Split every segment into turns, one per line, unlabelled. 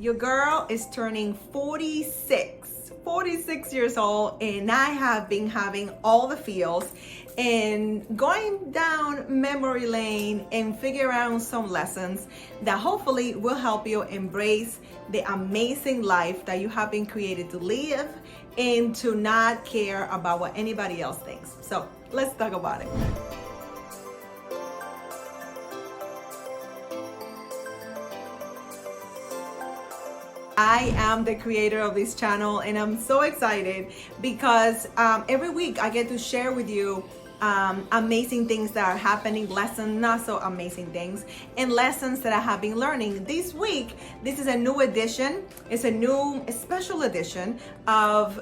Your girl is turning 46 years old, and I have been having all the feels and going down memory lane and figure out some lessons that hopefully will help you embrace the amazing life that you have been created to live and to not care about what anybody else thinks. So let's talk about it. I am the creator of this channel, and I'm so excited because every week I get to share with you amazing things that are happening, lessons, not so amazing things, and lessons that I have been learning. This week, this is a new edition. It's a special edition of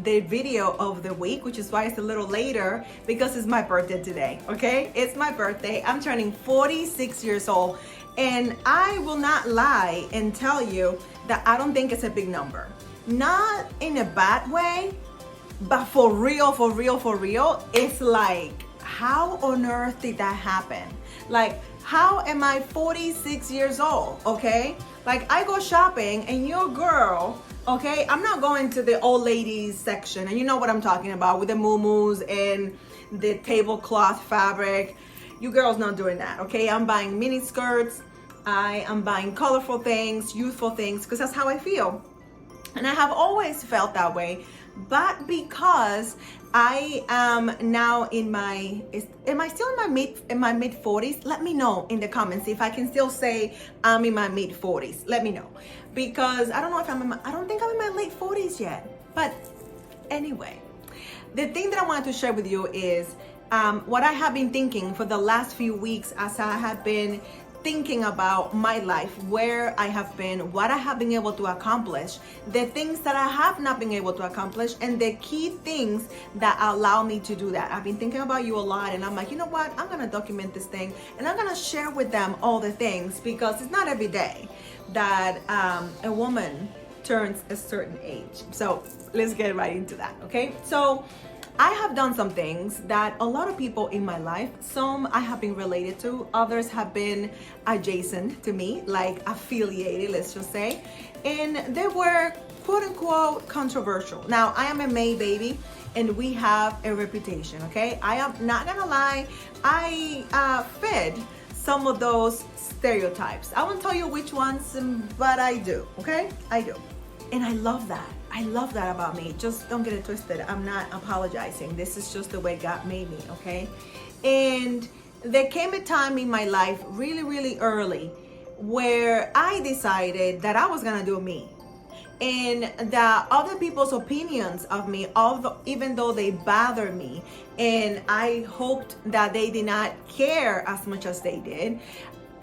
the video of the week, which is why it's a little later, because it's my birthday today, okay? It's my birthday. I'm turning 46 years old, and I will not lie and tell you that I don't think it's a big number. Not in a bad way, but for real, it's like, how on earth did that happen? Like, how am I 46 years old, okay? Like, I go shopping and your girl, okay, I'm not going to the old ladies section, and you know what I'm talking about, with the muumuus and the tablecloth fabric. You girls not doing that, okay? I'm buying mini skirts, I am buying colorful things, youthful things, because that's how I feel. And I have always felt that way. But because I am now am I still in my mid 40s? Let me know in the comments if I can still say I'm in my mid 40s. Let me know, because I don't know if I don't think I'm in my late 40s yet. But anyway, the thing that I wanted to share with you is what I have been thinking for the last few weeks as I have been thinking about my life, where I have been, what I have been able to accomplish, the things that I have not been able to accomplish, and the key things that allow me to do that. I've been thinking about you a lot, and I'm like, you know what? I'm gonna document this thing, and I'm gonna share with them all the things, because it's not every day that a woman turns a certain age. So let's get right into that, okay? So I have done some things that a lot of people in my life, some I have been related to, others have been adjacent to me, like affiliated, let's just say, and they were quote unquote controversial. Now, I am a May baby, and we have a reputation, okay? I am not gonna lie, I fed some of those stereotypes. I won't tell you which ones, but I do, okay? I do. And I love that. I love that about me. Just don't get it twisted. I'm not apologizing. This is just the way God made me, okay? And there came a time in my life really early where I decided that I was gonna do me. And that other people's opinions of me, even though they bother me, and I hoped that they did not care as much as they did,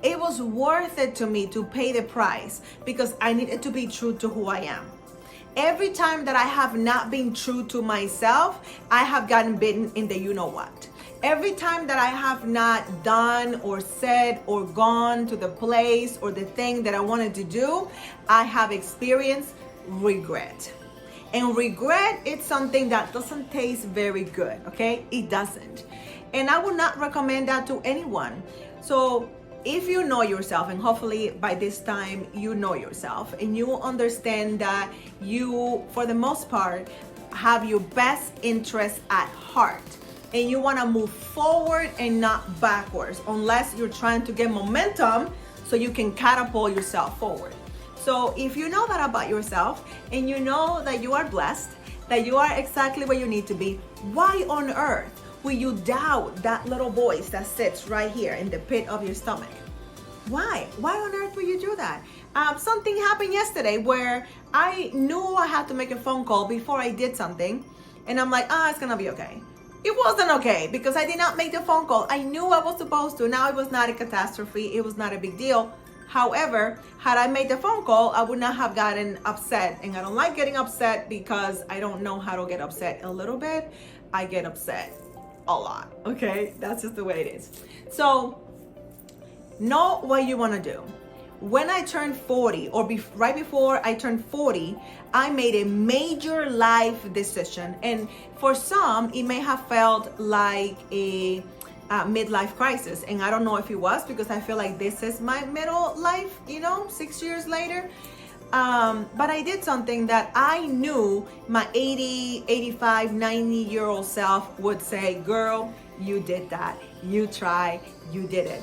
it was worth it to me to pay the price, because I needed to be true to who I am. Every time that I have not been true to myself, I have gotten bitten in the you know what. Every time that I have not done or said or gone to the place or the thing that I wanted to do, I have experienced regret. And regret, it's something that doesn't taste very good, okay? It doesn't. And I would not recommend that to anyone. So if you know yourself, and hopefully by this time you know yourself, and you understand that you, for the most part, have your best interest at heart, and you want to move forward and not backwards, unless you're trying to get momentum so you can catapult yourself forward. So if you know that about yourself, and you know that you are blessed, that you are exactly where you need to be, why on earth will you doubt that little voice that sits right here in the pit of your stomach? Why? Why on earth will you do that? Something happened yesterday where I knew I had to make a phone call before I did something, and I'm like, it's gonna be okay. It wasn't okay, because I did not make the phone call. I knew I was supposed to. Now, it was not a catastrophe. It was not a big deal. However, had I made the phone call, I would not have gotten upset. And I don't like getting upset, because I don't know how to get upset a little bit. I get upset a lot, okay? That's just the way it is. So know what you want to do. When I turned 40, or right before I turned 40, I made a major life decision. And for some, it may have felt like a midlife crisis. And I don't know if it was, because I feel like this is my middle life, 6 years later. But I did something that I knew my 80, 85, 90-year-old self would say, girl, you did that. You tried, you did it.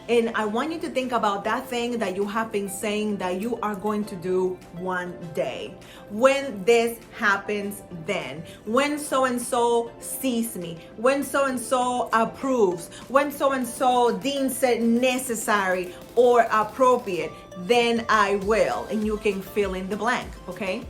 And I want you to think about that thing that you have been saying that you are going to do one day. When this happens, then. When so-and-so sees me. When so-and-so approves. When so-and-so deems it necessary or appropriate, then I will. And you can fill in the blank, okay?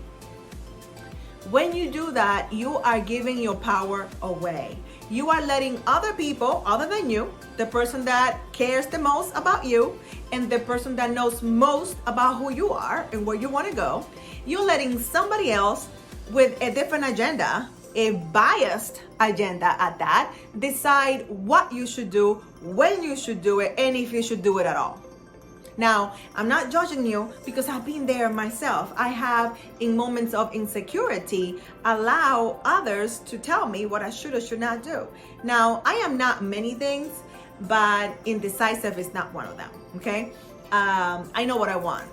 When you do that, you are giving your power away. You are letting other people, other than you, the person that cares the most about you and the person that knows most about who you are and where you want to go, you're letting somebody else with a different agenda, a biased agenda at that, decide what you should do, when you should do it, and if you should do it at all. Now, I'm not judging you because I've been there myself. I have, in moments of insecurity, allow others to tell me what I should or should not do. Now, I am not many things, but indecisive is not one of them, okay? I know what I want.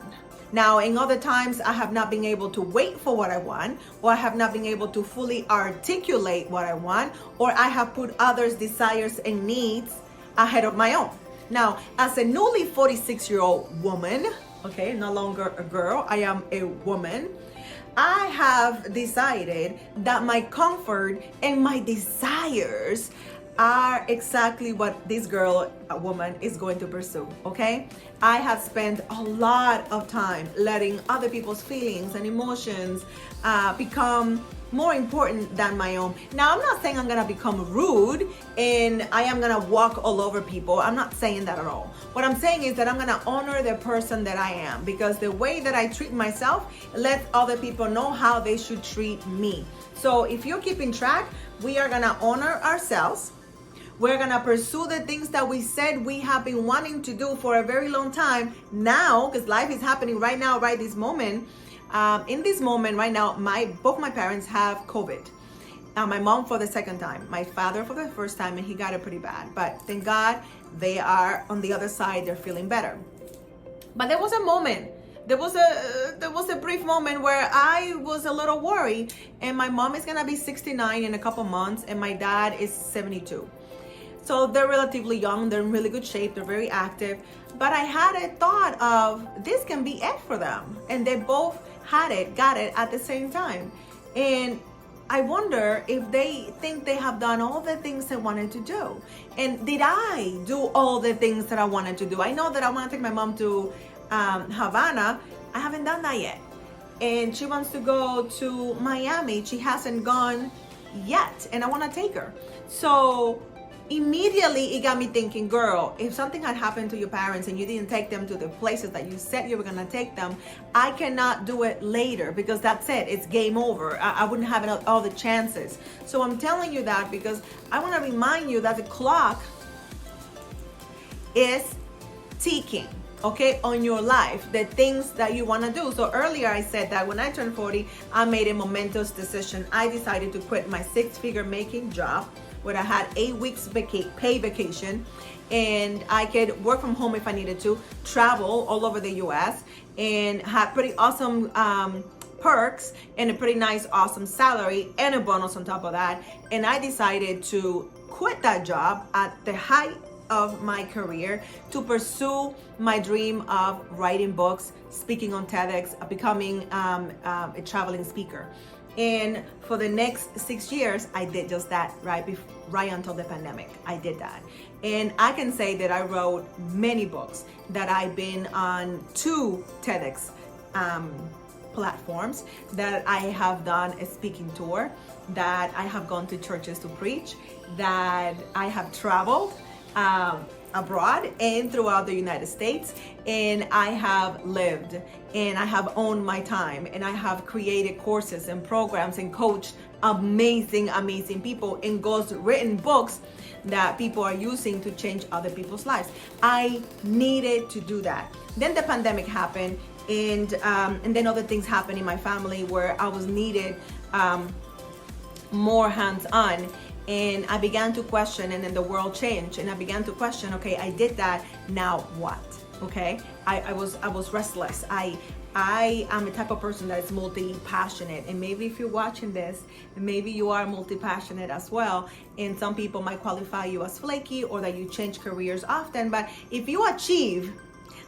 Now, in other times, I have not been able to wait for what I want, or I have not been able to fully articulate what I want, or I have put others' desires and needs ahead of my own. Now, as a newly 46-year-old woman, okay, no longer a girl, I am a woman, I have decided that my comfort and my desires are exactly what this girl, a woman, is going to pursue, okay? I have spent a lot of time letting other people's feelings and emotions become more important than my own. Now, I'm not saying I'm gonna become rude and I am gonna walk all over people. I'm not saying that at all. What I'm saying is that I'm gonna honor the person that I am, because the way that I treat myself lets other people know how they should treat me. So if you're keeping track, we are gonna honor ourselves. We're gonna pursue the things that we said we have been wanting to do for a very long time now, because life is happening right now, right this moment. In this moment right now, both my parents have COVID. My mom for the second time, my father for the first time, and he got it pretty bad. But thank God they are on the other side, they're feeling better. But there was a moment, there was a brief moment where I was a little worried, and my mom is gonna be 69 in a couple months, and my dad is 72. So they're relatively young, they're in really good shape, they're very active. But I had a thought of this can be it for them. And they both got it at the same time. And I wonder if they think they have done all the things they wanted to do. And did I do all the things that I wanted to do? I know that I want to take my mom to Havana. I haven't done that yet. And she wants to go to Miami. She hasn't gone yet. And I want to take her. So immediately it got me thinking, girl, if something had happened to your parents and you didn't take them to the places that you said you were going to take them, I cannot do it later, because that's it. It's game over. I wouldn't have all the chances. So I'm telling you that because I want to remind you that the clock is ticking, okay, on your life, the things that you want to do. So earlier I said that when I turned 40, I made a momentous decision. I decided to quit my six-figure making job, where I had 8 weeks paid vacation, and I could work from home if I needed to, travel all over the US, and had pretty awesome perks and a pretty nice, awesome salary and a bonus on top of that. And I decided to quit that job at the height of my career to pursue my dream of writing books, speaking on TEDx, becoming a traveling speaker. And for the next 6 years, I did just that, right until the pandemic. I did that. And I can say that I wrote many books, that I've been on 2 TEDx platforms, that I have done a speaking tour, that I have gone to churches to preach, that I have traveled abroad and throughout the United States, and I have lived, and I have owned my time, and I have created courses and programs and coached amazing people, and written books that people are using to change other people's lives. I needed to do that. Then the pandemic happened, and then other things happened in my family where I was needed more hands-on. And I began to question, and then the world changed, and I began to question, okay, I did that, now what? okay? I was restless. I am a type of person that is multi-passionate, and maybe if you're watching this, maybe you are multi-passionate as well, and some people might qualify you as flaky or that you change careers often. But if you achieve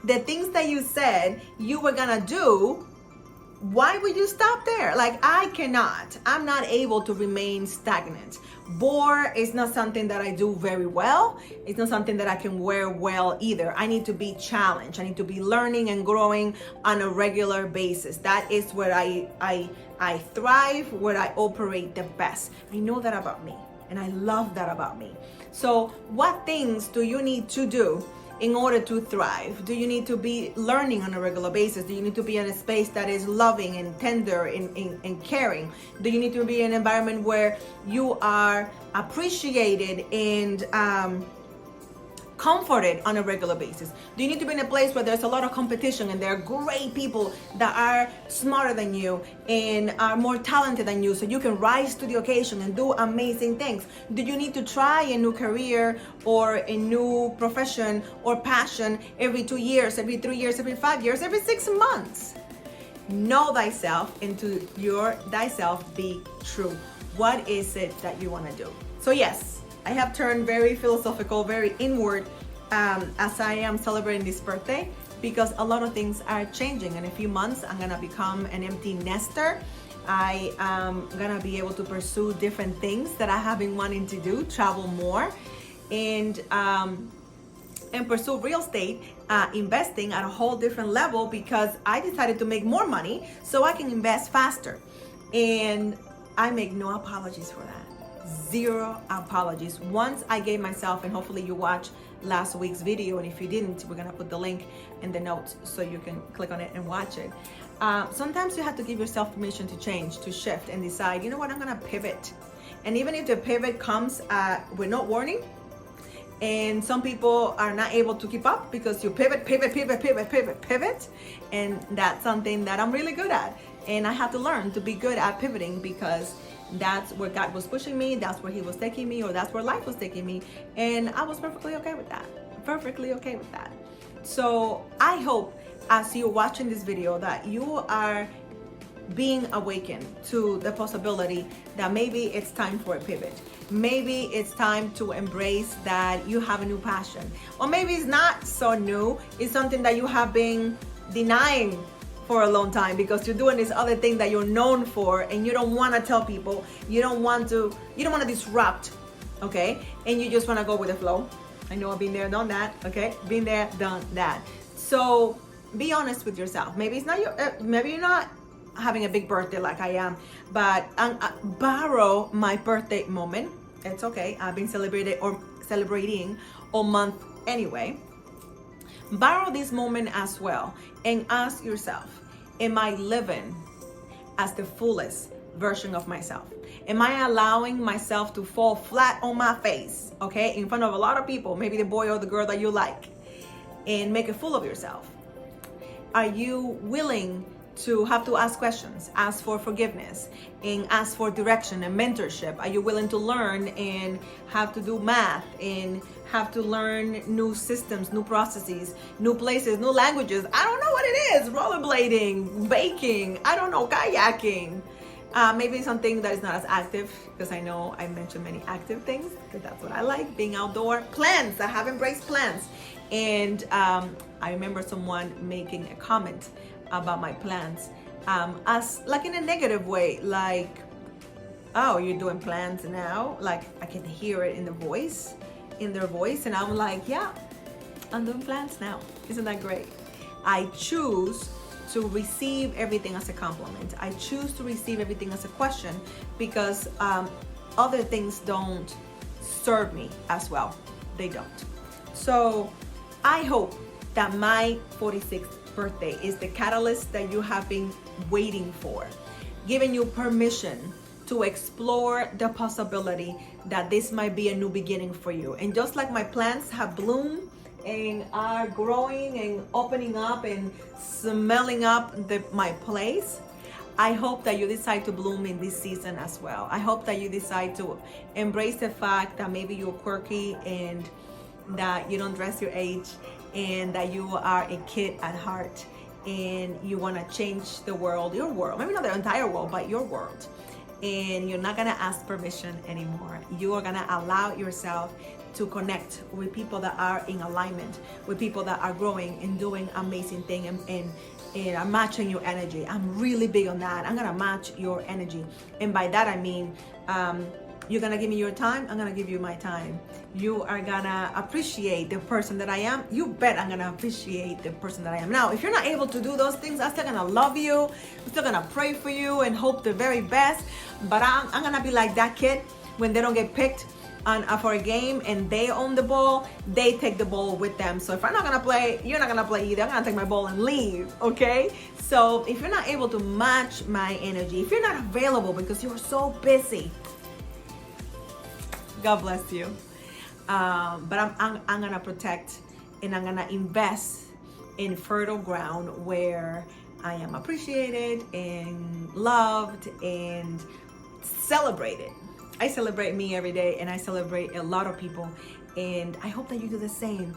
the things that you said you were gonna do, why would you stop there? Like, I'm not able to remain stagnant. Bore is not something that I do very well. It's not something that I can wear well either. I need to be challenged. I need to be learning and growing on a regular basis. That is where I thrive, where I operate the best. I know that about me, and I love that about me. So what things do you need to do in order to thrive? Do you need to be learning on a regular basis? Do you need to be in a space that is loving and tender and caring? Do you need to be in an environment where you are appreciated and comforted on a regular basis? Do you need to be in a place where there's a lot of competition and there are great people that are smarter than you and are more talented than you, so you can rise to the occasion and do amazing things? Do you need to try a new career or a new profession or passion every 2 years, every 3 years, every 5 years, every 6 months? Know thyself, and to your thyself be true. What is it that you want to do? So yes, I have turned very philosophical, very inward as I am celebrating this birthday, because a lot of things are changing. In a few months, I'm gonna become an empty nester. I am gonna be able to pursue different things that I have been wanting to do, travel more, and pursue real estate, investing at a whole different level, because I decided to make more money so I can invest faster. And I make no apologies for that. Zero apologies. Once I gave myself, and hopefully you watched last week's video, and if you didn't, we're gonna put the link in the notes so you can click on it and watch it. Sometimes you have to give yourself permission to change, to shift, and decide, you know what, I'm gonna pivot. And even if the pivot comes with no warning, and some people are not able to keep up because you pivot, and that's something that I'm really good at. And I have to learn to be good at pivoting, because that's where God was pushing me, that's where He was taking me, or that's where life was taking me. And I was perfectly okay with that. Perfectly okay with that. So I hope as you're watching this video that you are being awakened to the possibility that maybe it's time for a pivot. Maybe it's time to embrace that you have a new passion. Or maybe it's not so new, it's something that you have been denying for a long time because you're doing this other thing that you're known for, and you don't want to tell people, you don't want to disrupt, okay? And you just want to go with the flow. I know I've been there, done that, okay? Been there, done that. So be honest with yourself. Maybe it's not maybe you're not having a big birthday like I am, but borrow my birthday moment. It's okay. I've been celebrating all month anyway. Borrow this moment as well and ask yourself, am I living as the fullest version of myself? Am I allowing myself to fall flat on my face, okay, in front of a lot of people, maybe the boy or the girl that you like, and make a fool of yourself? Are you willing to have to ask questions, ask for forgiveness, and ask for direction and mentorship? Are you willing to learn and have to do math and have to learn new systems, new processes, new places, new languages? I don't know what it is. Rollerblading, baking, I don't know, kayaking. Maybe something that is not as active, because I know I mentioned many active things, because that's what I like, being outdoor. Plants, I have embraced plants. And I remember someone making a comment about my plants as like in a negative way, like, oh, you're doing plants now? Like, I can hear it in their voice, and I'm like, yeah, I'm doing plants now. Isn't that great? I choose to receive everything as a compliment. I choose to receive everything as a question, because other things don't serve me as well. They don't. So I hope that my 46th birthday is the catalyst that you have been waiting for, giving you permission to explore the possibility that this might be a new beginning for you. And just like my plants have bloomed and are growing and opening up and smelling up my place, I hope that you decide to bloom in this season as well. I hope that you decide to embrace the fact that maybe you're quirky and that you don't dress your age, and that you are a kid at heart and you want to change the world, your world, maybe not the entire world, but your world. And you're not gonna ask permission anymore. You are gonna allow yourself to connect with people that are in alignment, with people that are growing and doing amazing things, and are matching your energy. I'm really big on that. I'm gonna match your energy. And by that I mean, you're gonna give me your time, I'm gonna give you my time. You are gonna appreciate the person that I am. You bet I'm gonna appreciate the person that I am. Now, if you're not able to do those things, I'm still gonna love you. I'm still gonna pray for you and hope the very best. But I'm gonna be like that kid when they don't get picked for a game and they own the ball, they take the ball with them. So if I'm not gonna play, you're not gonna play either. I'm gonna take my ball and leave, okay? So if you're not able to match my energy, if you're not available because you're so busy, God bless you. But I'm gonna protect and I'm gonna invest in fertile ground where I am appreciated and loved and celebrated. I celebrate me every day, and I celebrate a lot of people, and I hope that you do the same.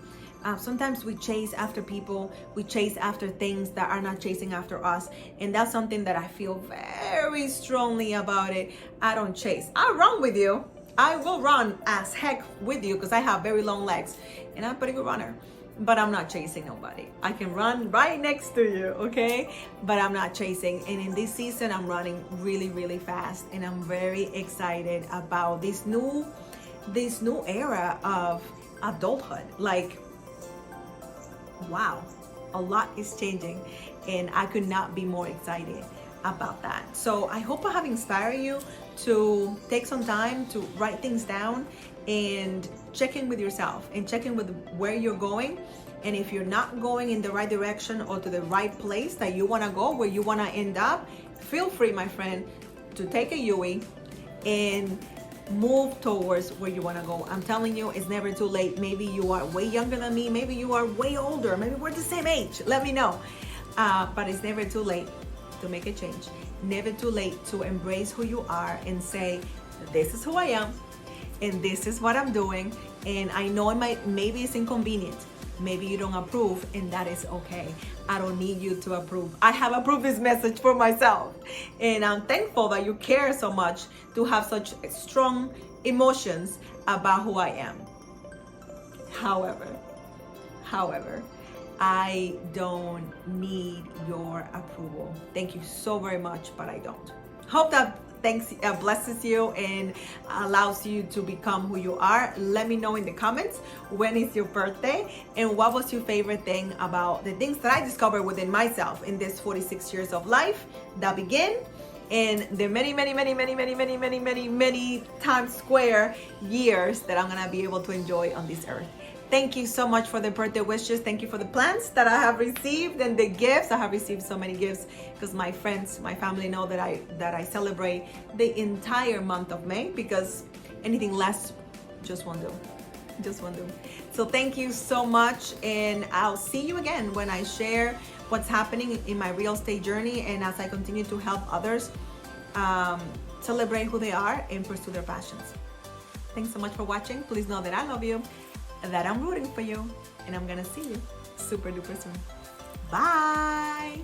Sometimes we chase after people, we chase after things that are not chasing after us, and that's something that I feel very strongly about it. I don't chase. I run with you. I will run as heck with you because I have very long legs and I'm a pretty good runner, but I'm not chasing nobody. I can run right next to you, okay? But I'm not chasing. And in this season, I'm running really, really fast, and I'm very excited about this new era of adulthood. Like, wow, a lot is changing, and I could not be more excited about that. So I hope I have inspired you to take some time to write things down and check in with yourself and check in with where you're going. And if you're not going in the right direction or to the right place that you want to go, where you want to end up, feel free, my friend, to take a Yui and move towards where you want to go. I'm telling you, it's never too late. Maybe you are way younger than me, maybe you are way older, maybe we're the same age, let me know. But it's never too late to make a change. Never too late to embrace who you are and say, this is who I am and this is what I'm doing. And I know maybe it's inconvenient, maybe you don't approve, and that is okay. I don't need you to approve. I have approved this message for myself, and I'm thankful that you care so much to have such strong emotions about who I am. However, I don't need your approval. Thank you so very much, but I don't. Hope that blesses you and allows you to become who you are. Let me know in the comments, when is your birthday and what was your favorite thing about the things that I discovered within myself in this 46 years of life that begin in the many times square years that I'm gonna be able to enjoy on this earth. Thank you so much for the birthday wishes. Thank you for the plans that I have received and the gifts. I have received so many gifts because my friends, my family know that I celebrate the entire month of May, because anything less just won't do. So thank you so much, and I'll see you again when I share what's happening in my real estate journey and as I continue to help others celebrate who they are and pursue their passions. Thanks so much for watching. Please know that I love you, that I'm rooting for you, and I'm gonna see you super duper soon. Bye.